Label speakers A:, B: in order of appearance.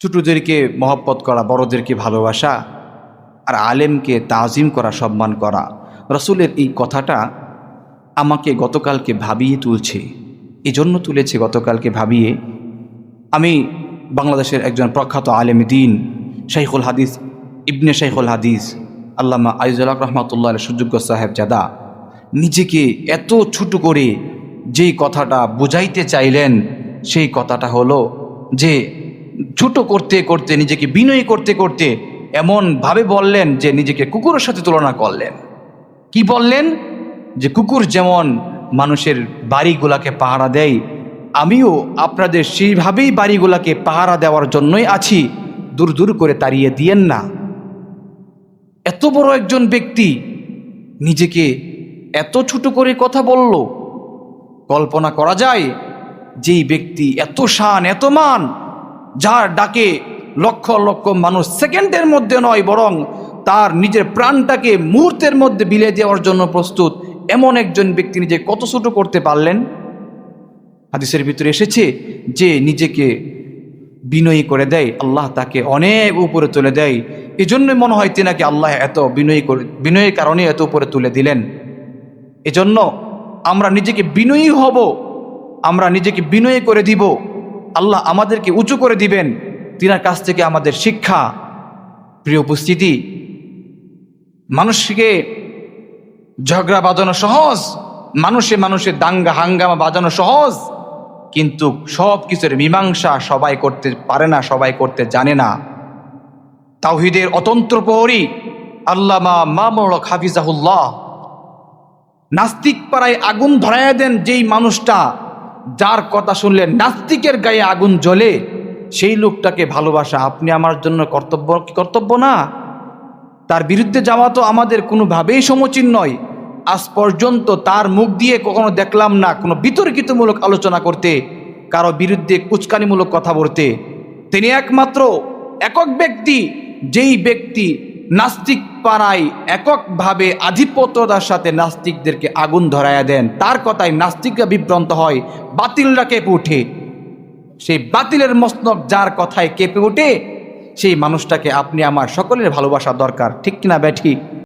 A: ছোটদেরকে মহব্বত করা, বড়দেরকে ভালোবাসা, আর আলেমকে তাজিম করা, সম্মান করা। রসুলের এই কথাটা আমাকে গতকালকে ভাবিয়ে তুলছে। এজন্য তুলেছে গতকালকে ভাবিয়ে, আমি বাংলাদেশের একজন প্রখ্যাত আলেম দ্বীন, শাইখুল হাদিস, ইবনে শাইখুল হাদিস আল্লামা আজিজুল হক রহমাতুল্লাহ সুযোগ্য সাহেব জাদা নিজেকে এত ছোট করে যেই কথাটা বুঝাইতে চাইলেন, সেই কথাটা হলো যে ছোট করতে করতে, নিজেকে বিনয়ী করতে করতে এমনভাবে বললেন যে নিজেকে কুকুরের সাথে তুলনা করলেন। কি বললেন? যে কুকুর যেমন মানুষের বাড়িগুলাকে পাহারা দেয়, আমিও আপনাদের সেইভাবেই বাড়িগুলাকে পাহারা দেওয়ার জন্যই আছি, দূর দূর করে তাড়িয়ে দিয়েন না। এত বড় একজন ব্যক্তি নিজেকে এত ছোট করে কথা বলল। কল্পনা করা যায়, যেই ব্যক্তি এত শান, এত মান, যার ডাকে লক্ষ লক্ষ মানুষ সেকেন্ডের মধ্যে নয়, বরং তার নিজের প্রাণটাকে মুহূর্তের মধ্যে বিলিয়ে দেওয়ার জন্য প্রস্তুত, এমন একজন ব্যক্তি নিজে কত ছোট করতে পারলেন? হাদিসের ভিতরে এসেছে যে নিজেকে বিনয়ী করে দেয়, আল্লাহ তাকে অনেক উপরে তুলে দেয়। এই জন্যই মনে হয় তিনাকে আল্লাহ এত বিনয়ীর কারণে এত উপরে তুলে দিলেন। এজন্য আমরা নিজেকে বিনয়ী হব, আমরা নিজেকে বিনয়ী করে দিব, আল্লাহ আমাদেরকে উঁচু করে দিবেন। তিনার কাছ থেকে আমাদের শিক্ষা। প্রিয় উপস্থিতি, মানুষকে ঝগড়া বাজানো সহজ, মানুষের দাঙ্গা হাঙ্গামা বাজানো সহজ, কিন্তু সব কিছুর মীমাংসা সবাই করতে পারে না, সবাই করতে জানে না। তাওহীদের অতন্ত্র প্রহরী আল্লামা মামুনুল হক হাফিজাহুল্লাহ নাস্তিক পাড়ায় আগুন ধরাইয়া দেন যেই মানুষটা, যার কথা শুনলে নাস্তিকের গায়ে আগুন জ্বলে, সেই লোকটাকে ভালোবাসা আপনি আমার জন্য কর্তব্য না? তার বিরুদ্ধে যাওয়া তো আমাদের কোনোভাবেই সমীচীন নয়। আজ পর্যন্ত তার মুখ দিয়ে কখনো দেখলাম না কোনো বিতর্কিতমূলক আলোচনা করতে, কারো বিরুদ্ধে কুচকানিমূলক কথা বলতে। তিনি একমাত্র একক ব্যক্তি, যেই ব্যক্তি নাস্তিক পাড়ায় এককভাবে আধিপত্যতার সাথে নাস্তিকদেরকে আগুন ধরাইয়া দেন। তার কথায় নাস্তিকরা বিভ্রান্ত হয়, বাতিলরা কেঁপে ওঠে। সেই বাতিলের মস্তক যার কথায় কেঁপে ওঠে, সেই মানুষটাকে আপনি আমার সকলের ভালোবাসা দরকার, ঠিক কিনা ব্যাঠি?